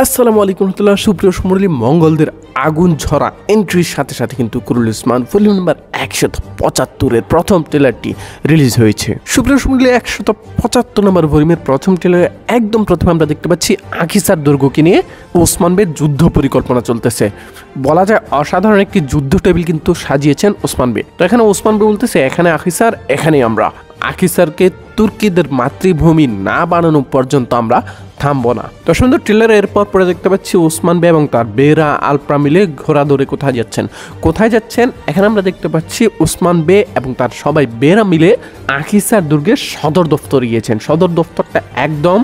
আসসালামু আলাইকুম রহমতুল্লাহ। সুপ্রিয় সমরলী, মঙ্গলদের আগুন ঝরা এন্ট্রির সাথে সাথে কিন্তু কুরুল ইসমান ভলিউম নাম্বার 175-এর প্রথম ট্রেলারটি রিলিজ হয়েছে। সুপ্রিয় সমরলী, 175 নম্বর ভলিউমের প্রথম ট্রেলারে একদম প্রথমে আমরা দেখতে পাচ্ছি আখিসার দুর্গকে নিয়ে ওসমান বে যুদ্ধ পরিকল্পনা চলতেছে। বলা যায় অসাধারণ একটি যুদ্ধ টেবিল কিন্তু সাজিয়েছেন ওসমান বে। তো এখানে ওসমান বে বলতেছে, এখানে আখিসার, এখানেই আমরা। আখিসারকে তুর্কিদের মাতৃভূমি না বানানো পর্যন্ত আমরা থামবো না। তো সুন্দর ট্রেলারে এরপর পরে দেখতে পাচ্ছি ওসমান বে এবং তার বেরা আলপ্রা মিলে ঘোড়া ধরে কোথায় যাচ্ছেন। এখানে আমরা দেখতে পাচ্ছি ওসমান বে এবং তার সবাই বেরা মিলে আখিসার দুর্গের সদর দফতর গিয়েছেন। সদর দফতরটা একদম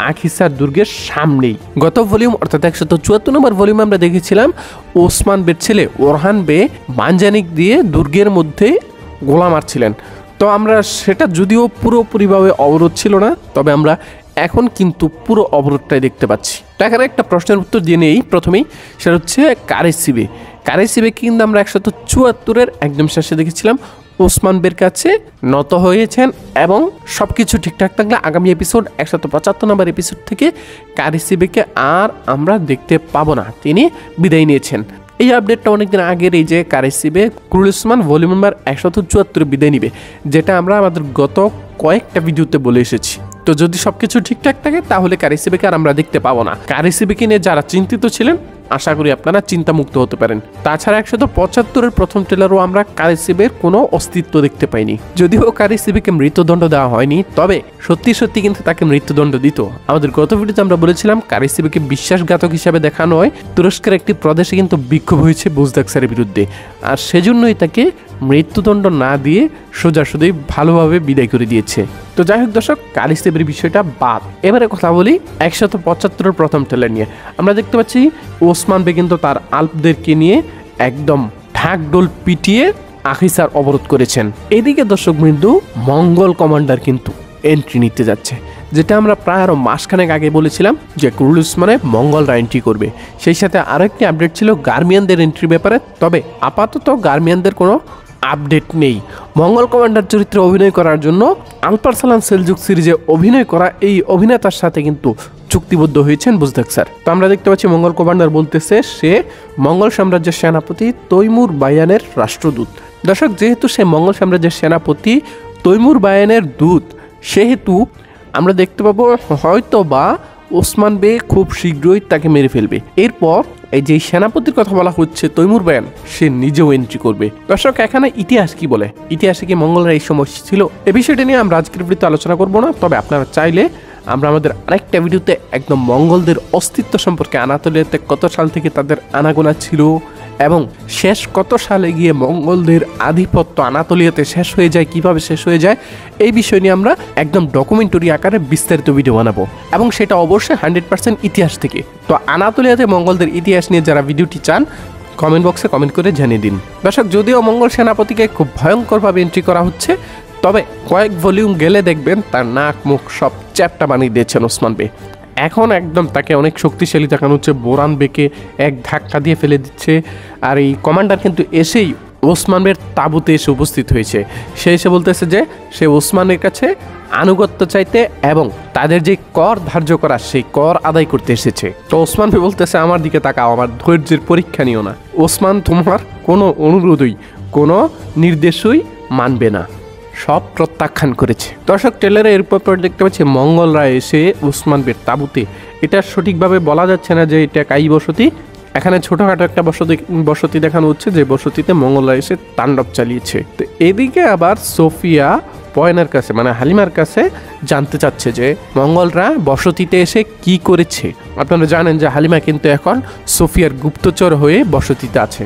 আখিসার দুর্গের সামনেই। গত ভলিউম অর্থাৎ 174 নম্বর ভলিউমে আমরা দেখেছিলাম ওসমান বের ছেলে ওরহান বে মানজানিক দিয়ে দুর্গের মধ্যে গোলা মারছিলেন। তো আমরা সেটা যদিও পুরোপুরিভাবে অবরোধ ছিল না, তবে আমরা এখন কিন্তু পুরো অবরোধটাই দেখতে পাচ্ছি। এখানে একটা প্রশ্নের উত্তর দিয়ে নেই প্রথমেই, সেটা হচ্ছে কারেসিবে কিন্তু আমরা 174-এর একদম শেষে দেখেছিলাম ওসমান বের কাছে নত হয়েছেন এবং সব কিছু ঠিকঠাক থাকলে আগামী এপিসোড 175 নম্বর এপিসোড থেকে কারেসিবেকে আর আমরা দেখতে পাবো না, তিনি বিদায় নিয়েছেন। এই আপডেটটা অনেকদিন আগের, এই যে কারেসিবে কুরুল ইসমান ভলিউম নাম্বার 174 বিদায় নিবে, যেটা আমরা আমাদের গত কয়েকটা ভিডিওতে বলে এসেছি। তো যদি সবকিছু ঠিকঠাক থাকে তাহলে কারেসিবেকে আর আমরা দেখতে পাবো না। কারেসিবেকে নিয়ে যারা চিন্তিত ছিলেন, আশা করি আপনারা চিন্তামুক্ত হতে পারেন। তাছাড়া 175-এর প্রথম ট্রেলারও আমরা কারেসিবের কোনো অস্তিত্ব দেখতে পাইনি। যদিও কারেসিবেকে মৃত্যুদণ্ড দেওয়া হয়নি, তবে সত্যি কিন্তু তাকে মৃত্যুদণ্ড দিত। আমাদের গত ভিডিওতে আমরা বলেছিলাম কারেসিবেকে বিশ্বাসঘাতক হিসাবে দেখানো হয়। তুরস্কের একটি প্রদেশে কিন্তু বিক্ষোভ হয়েছে বুজদাকসারের বিরুদ্ধে, আর সেজন্যই তাকে মৃত্যুদণ্ড না দিয়ে সোজাসুজি ভালোভাবে বিদায় করে দিয়েছে। তো যাই হোক দর্শক, কারেসিবের বিষয়টা বাদ, এবারে কথা বলি 175-এর প্রথম ট্রেলার নিয়ে। আমরা দেখতে পাচ্ছি ওসমান বে কিন্তু তার আলপদেরকে নিয়ে একদম ঢাকঢোল পিটিয়ে আখিসার অবরোধ করেছেন। এদিকে দর্শক বিন্দু, মঙ্গল কমান্ডার কিন্তু এন্ট্রি নিতে যাচ্ছে, যেটা আমরা প্রায় আরো মাসখানেক আগে বলেছিলাম যে কুরুল ইসমানে মঙ্গলরা এন্ট্রি করবে। সেই সাথে আরো একটি আপডেট ছিল গার্মিয়ানদের এন্ট্রির ব্যাপারে, তবে আপাতত গার্মিয়ানদের কোনো আপডেট নেই। মঙ্গল কমান্ডার চরিত্রে অভিনয় করার জন্য আলপারসালান সেলজুক সিরিজে অভিনয় করা এই অভিনেতার সাথে কিন্তু চুক্তিবদ্ধ হয়েছেন বুজদাকসার। তো আমরা দেখতে পাচ্ছি মঙ্গল কমান্ডার বলতেছে সে মঙ্গল সাম্রাজ্যের সেনাপতি তৈমুর বায়ানের রাষ্ট্রদূত। দর্শক, যেহেতু সে মঙ্গল সাম্রাজ্যের সেনাপতি তৈমুর বায়ানের দূত, সেহেতু আমরা দেখতে পাবো হয়তো বা ওসমান বে খুব শীঘ্রই তাকে মেরে ফেলবে। এরপর এই যে সেনাপতির কথা বলা হচ্ছে তৈমুর বায়ান, সে নিজেও এন্ট্রি করবে। দর্শক, এখানে ইতিহাস কি বলে, ইতিহাসে কি মঙ্গলরা এই সময় ছিল? এ বিষয়টা নিয়ে আমরা আজকের ভিডিওতে আলোচনা করবো না, তবে আপনারা চাইলে আমরা আমাদের আরেকটা ভিডিওতে একদম মঙ্গলদের অস্তিত্ব সম্পর্কে, আনাতোলিয়াতে কত সাল থেকে তাদের আনাগোনা ছিল এবং শেষ কত সালে গিয়ে মঙ্গলদের আধিপত্য আনাতোলিয়াতে শেষ হয়ে যায়, কিভাবে শেষ হয়ে যায়, এই বিষয় নিয়ে আমরা একদম ডকুমেন্টারি আকারে বিস্তারিত ভিডিও বানাবো, এবং সেটা অবশ্যই 100% ইতিহাস থেকে। তো আনাতোলিয়াতে মঙ্গলদের ইতিহাস নিয়ে যারা ভিডিওটি চান, কমেন্ট বক্সে কমেন্ট করে জানিয়ে দিন। দর্শক, যদিও মঙ্গল সেনাপতিকে খুব ভয়ঙ্করভাবে এন্ট্রি করা হচ্ছে, তবে কয়েক ভলিউম গেলে দেখবেন তার নাক মুখ সব চ্যাপ্টা বানিয়ে দিয়েছেন ওসমান বে। এখন একদম তাকে অনেক শক্তিশালী দেখানো হচ্ছে, বোরান বেকে এক ধাক্কা দিয়ে ফেলে দিচ্ছে। আর এই কমান্ডার কিন্তু এসেই ওসমান বের তাঁবুতে এসে উপস্থিত হয়েছে। সে এসে বলতেছে যে সে ওসমানের কাছে আনুগত্য চাইতে এবং তাদের যে কর ধার্য করা, সেই কর আদায় করতে এসেছে। তো ওসমান বে বলতেছে, আমার দিকে তাকাও, আমার ধৈর্যের পরীক্ষা নিও না। ওসমান তোমার কোনো অনুরোধই, কোনো নির্দেশই মানবে না, সব প্রত্যাখ্যান করেছে। দর্শক, ট্রেলারে এরপর দেখতে পাচ্ছি মঙ্গলরা এসে ওসমান বের তাঁবুতে। এটা সঠিকভাবে বলা যাচ্ছে না যে এটা কাই বসতি। এখানে ছোটখাটো একটা বসতি দেখানো হচ্ছে, যে বসতিতে মঙ্গলরা এসে তাণ্ডব চালিয়েছে। তো এদিকে আবার সোফিয়া পয়নার কাছে, মানে হালিমার কাছে জানতে চাচ্ছে যে মঙ্গলরা বসতিতে এসে কি করেছে। আপনারা জানেন যে হালিমা কিন্তু এখন সোফিয়ার গুপ্তচর হয়ে বসতিতে আছে।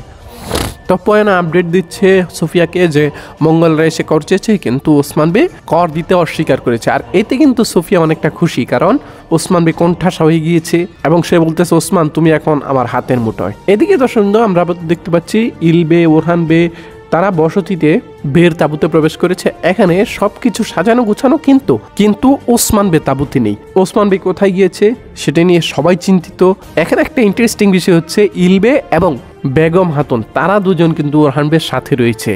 তো পয়না আপডেট দিচ্ছে সোফিয়াকে যে মঙ্গলরা এসে কর চেয়েছে, কিন্তু ওসমান বে কর দিতে অস্বীকার করেছে। আর এতে কিন্তু সোফিয়া অনেকটা খুশি, কারণ ওসমান বে কোণঠাসা হয়ে গিয়েছে এবং সে বলতেছে, ওসমান তুমি এখন আমার হাতের মুঠোয়। এদিকে দর্শক আমরা দেখতে পাচ্ছি ইলবে, ওরহান বে তারা বসতিতে বের তাঁবুতে প্রবেশ করেছে। এখানে সবকিছু সাজানো গুছানো, কিন্তু ওসমান বে তাঁবুতে নেই। ওসমান বে কোথায় গিয়েছে সেটা নিয়ে সবাই চিন্তিত। এখানে একটা ইন্টারেস্টিং বিষয় হচ্ছে ইলবে এবং বেগম হাতুন, তারা দুজন কিন্তু ওরহান বের সাথে রয়েছে।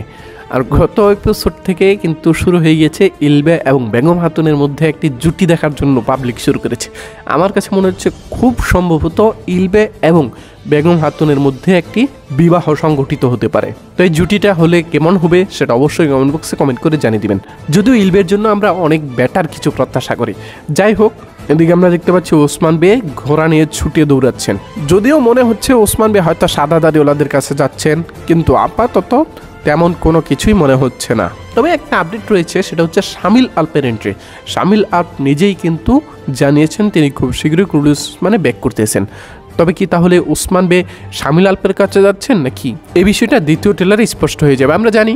আর গত এপিসোড থেকে কিন্তু শুরু হয়ে গেছে ইলবে এবং বেগম খাতুনের মধ্যে একটি জুটি দেখার জন্য পাবলিক শুরু করেছে। আমার কাছে মনে হচ্ছে খুব সম্ভবত ইলবে এবং বেগম খাতুনের মধ্যে একটি বিবাহ সংগঠিত হতে পারে। তো এই জুটিটা হলে কেমন হবে সেটা অবশ্যই কমেন্ট বক্সে কমেন্ট করে জানিয়ে দিবেন। যদিও ইলবের জন্য আমরা অনেক বেটার কিছু প্রত্যাশা করি। যাই হোক, এদিকে আমরা দেখতে পাচ্ছি ওসমান বে ঘোড়া নিয়ে ছুটে দৌড়াচ্ছেন। যদিও মনে হচ্ছে ওসমান বে হয়তো সাদা দাড়িওয়ালাদের কাছে যাচ্ছেন, কিন্তু আপাতত তেমন কোনো কিছুই মনে হচ্ছে না। তবে একটা আপডেট রয়েছে, সেটা হচ্ছে শামিল আলপের এন্ট্রি। শামিল আলপ নিজেই কিন্তু জানিয়েছেন তিনি খুব শীঘ্রই কুরুল উসমানে ব্যাক করতেছেন। তবে কি তাহলে ওসমান বে শামিল আলপের কাছে যাচ্ছেন নাকি, এই বিষয়টা দ্বিতীয় ট্রেলারে স্পষ্ট হয়ে যাবে। আমরা জানি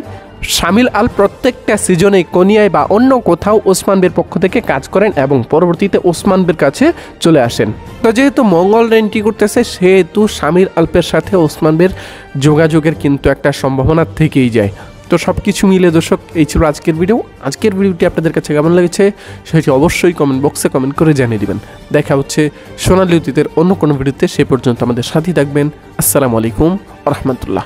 শামিল আল প্রত্যেকটা সিজনে কোনিয়ায় বা অন্য কোথাও ওসমান বের পক্ষ থেকে কাজ করেন এবং পরবর্তীতে ওসমান বের কাছে চলে আসেন। তো যেহেতু মঙ্গল এন্ট্রি করতেছে, সেহেতু শামিল আলপের সাথে ওসমান বের যোগাযোগের কিন্তু একটা সম্ভাবনা থেকেই যায়। তো সব কিছু মিলে দর্শক, এই ছিল আজকের ভিডিও। আজকের ভিডিওটি আপনাদের কাছে কেমন লেগেছে সেটি অবশ্যই কমেন্ট বক্সে কমেন্ট করে জানিয়ে দিবেন। দেখা হচ্ছে সোনালী অতীতের অন্য কোনো ভিডিওতে। সে পর্যন্ত আমাদের সাথেই থাকবেন। আসসালামু আলাইকুম ওয়া রাহমাতুল্লাহ।